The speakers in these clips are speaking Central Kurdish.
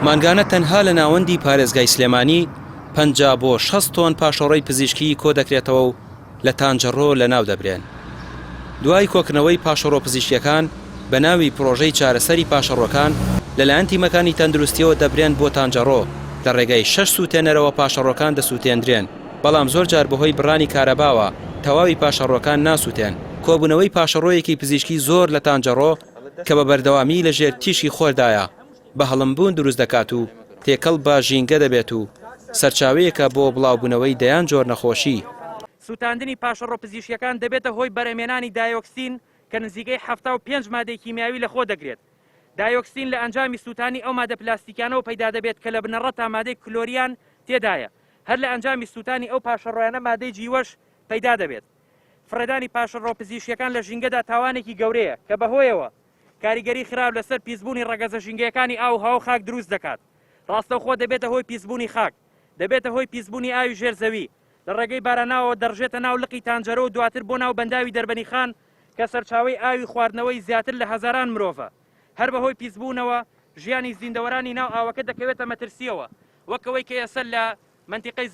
مانگانە تەنها لە ناوەندی پارێزگای سلێمانی 50 بۆ 60 تۆن پاشەڕۆی پزیشکی کۆ دەکرێتەوە و لە تانجەڕۆ لە ناو دەبرێن. دوای کۆکردنەوەی پاشەڕۆ پزیشکیەکان بە ناوی پرۆژەی چارەسەری پاشەڕۆکان لەلایەن تیمەکانی تەندروستیەوە دەبرێن بۆ تانجەڕۆ لە ڕێگەی 6 سوتێنەرەوە پاشەڕۆکان دەسووتێندرێن، بەڵام زۆر جار بەهۆی بڕانی کارەباوە تەواوی پاشەڕۆکان ناسووتێن. کۆبوونەوەی پاشەڕۆیەکی پزیشکی زۆر لە تانجەڕۆ کە بە بەردەوامی لەژێر تیشی خۆردایە بە هەڵمبوون دروست دەکات و تێکەڵ بە ژینگە دەبێت و سەرچاوەیەکە بۆ بڵاوبوونەوەی دەیان جۆر نەخۆشی. سوتاندنی پاشەڕۆ پزیشکیەکان دەبێتە هۆی بەرەمێنانی دایۆکسین کە نزیکەی 75 مادەی کیمیاوی لە خۆ دەگرێت. دایۆکسین لە ئەنجامی سوتانی ئەو مادە پلاستیکانەوە پەیدا دەبێت کە لە بنەڕەت تا مادەی کلۆریان تێدایە. هەر لە ئەنجامی سوتانی ئەو پاشەڕۆیانە مادەی جیوەش پەیدا دەبێت. فرەدانی پاشەڕۆ پزیشکیەکان لە ژینگەدا تاوانێکی گەورەیە کە بەهۆیەوە کاریگەری خراپ لەسەر پیسبوونی ڕەگەزە ژینگەکانی ئاو هاو خاک دروست دەکات. ڕاستەوخۆ دەبێتە هۆی پیسبوونی خاک، دەبێتە هۆی پیسبوونی ئاوی ژێرزەوی، لە ڕێگەی باراناوە دەڕژێتە ناو لقی تانجەرە و دواتر بۆ ناو بەنداوی دەربەنی خان کە سەرچاوەی ئاوی خواردنەوەی زیاتر لە هەزاران مرۆڤە. هەر بەهۆی پیسبوونەوە ژیانی زیندەوەرانی ناو ئاوەکە دەکەوێتە مەترسیەوە، وەکەوەی کە ئێستا لە منتیقەی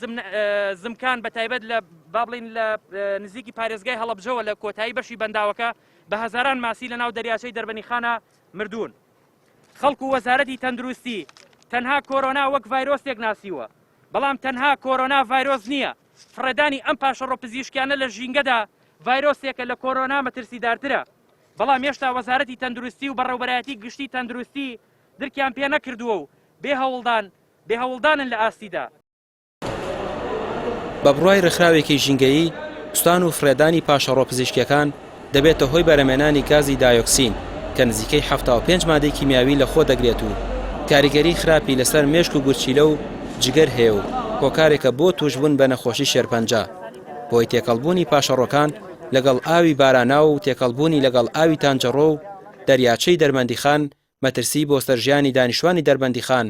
زمکان بە تایبەت لە بابڵین لە نزیکی پارێزگای هەڵەبجەوە لە کۆتایی بەشی بەنداوەکە بە هەزاران ماسی لە ناو دەریاچەی دەربەنی خانە مردوون. خەڵکو و وەزارەتی تەندروستی تەنها کۆرۆنا وەک ڤایرۆسێک ناسیوە، بەڵام تەنها کۆرۆنا ڤایرۆس نییە. فرەدانی ئەم پاشەڕۆ پزیشکیانە لە ژینگەدا ڤایرۆسێکە لە کۆرۆنا مەترسیدارترە، بەڵام هێشتا وەزارەتی تەندروستی و بەڕێوەبەرایەتی گشتی تەندروستی درکیان پێ نەکردووە و بێهەوڵدانن لە ئاستیدا. بە بڕوای ڕێکخراوێکی ژینگەیی سوتان و فرێدانی پاشەڕۆ پزیشکیەکان دەبێتە هۆی بەرەمێنانی گازی دایۆکسین کە نزیکەی 75 مادەی کیمیاوی لە خۆ دەگرێت و کاریگەری خراپی لەسەر مێشک و گورچیلە و جگەر هەیە و هۆکارێکە بۆ توشبوون بە نەخۆشی شێرپەنجە. بۆی تێکەڵبوونی پاشەڕۆکان لەگەڵ ئاوی باراناو و تێکەڵبوونی لەگەڵ ئاوی تانجەڕۆ و دەریاچەی دەربەندیخان مەترسی بۆ سەرژیانی دانیشتوانی دەربەندیخان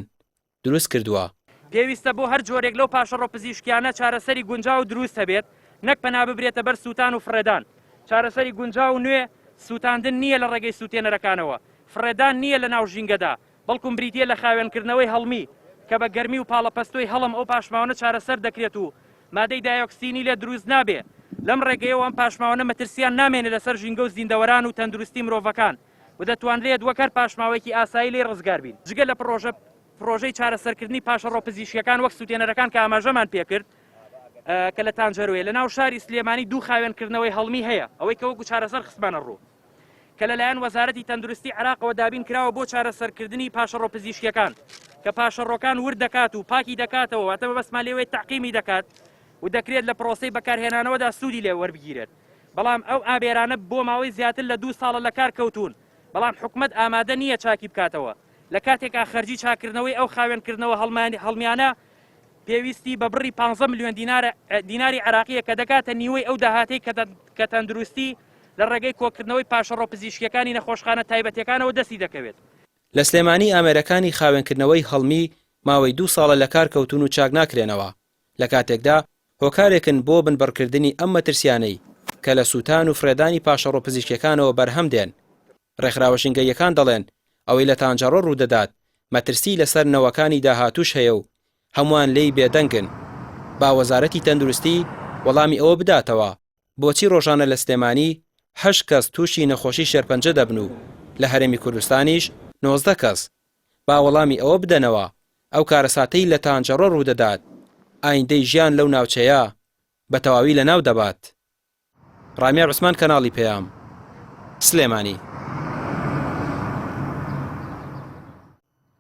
دروست کردووە. پێویستە بۆ هەر جۆرێک لەو پاشەڕۆ پزیشکیانە چارەسەری گونجاو دروست هەبێت، نەک پەنا ببرێتە بەر سوتان و فرێدان. چارەسەری گونجاو نوێ سوتاندن نییە لە ڕێگەی سوتێنەرەکانەوە، فرێدان نییە لە ناو ژینگەدا، بەڵکم بریتە لە خاوێنکردنەوەی هەڵمی کە بە گەرمی و پاڵەپەستۆی هەڵم ئەو پاشماوانە چارەسەر دەکرێت و مادەی دایۆکسینی لێ دروست نابێ. لەم ڕێگەیەوە ئەم پاشماوانە مەترسیان نامێنێت لەسەر ژینگە و زیندەوەران و تەندروستی مرۆڤەکان و دەتوانرێت وەک هەر پاشماوەیەکی ئاسایی لێ ڕزگار بین. جگە لە پرۆژەی چارەسەرکردنی پاشەڕۆ پزیشکیەکان وەک سوتێنەرەکان کە ئاماژەمان پێکرد کە لە تانجەروێ لە ناو شاری سلێمانی دوو خاوێنکردنەوەی هەڵمی هەیە، ئەوەی کە وەکو چارەسەر خستمانە ڕوو کە لەلایەن وەزارەتی تەندروستی عێراقەوە دابین کراوە بۆ چارەسەرکردنی پاشەڕۆ پزیشکیەکان کە پاشەڕۆکان ورد دەکات و پاکی دەکاتەوە، واتە بەسمان لێوەی تەعقیمی دەکات و دەکرێت لە پرۆسەی بەکارهێنانەوەدا سوودی لێ وەربگیرێت. بەڵام ئەو ئابێرانە بۆ ماوەی زیاتر لە 2 ساڵە لە کار کەوتون، بەڵام حکومەت ئامادە نییە چاکی بکاتەوە. لە کاتێکا خەرجی چاکردنەوەی ئەو خاوێنکردنەوە هەڵمیانە پێویستی بە بڕی 15 ملیۆن دیناری عراقیە کە دەکاتە نیوەی ئەو داهاتەی کە تەندروستی لە ڕێگەی کۆکردنەوەی پاشەڕۆ پزیشکیەکانی نەخۆشخانە تایبەتیەکانەوە دەستی دەکەوێت. لە سلێمانی ئامێرەکانی خاوێنکردنەوەی هەڵمی ماوەی 2 ساڵە لە کار کەوتون و چاک ناکرێنەوە، لە کاتێکدا هۆکارێکن بۆ بنبڕکردنی ئەم مەترسیانەی کە لە سوتان و فرێدانی پاشەڕۆ پزیشکیەکانەوە بەرهەم دێن. ڕێکخراوە ژینگەیەکان دەڵێن ئەوەی لە تانجەڕۆ ڕوودەدات مەترسی لەسەر نەوەکانی داهاتوش هەیە و هەمووان لێی بێدەنگن. با وەزارەتی تەندروستی وەڵامی ئەوە بداتەوە بۆچی ڕۆژانە لە سلێمانی 8 کەس تووشی نەخۆشی شێرپەنجە دەبن و لە هەرێمی کوردستانیش 19 کەس. با وەڵامی ئەوە بدەنەوە ئەو کارەساتەی لە تانجەڕۆ ڕوودەدات ئایندەی ژیان لەو ناوچەیە بە تەواوی لە ناو دەبات. ڕامیار عوسمان، کەناڵی پێام، سلێمانی.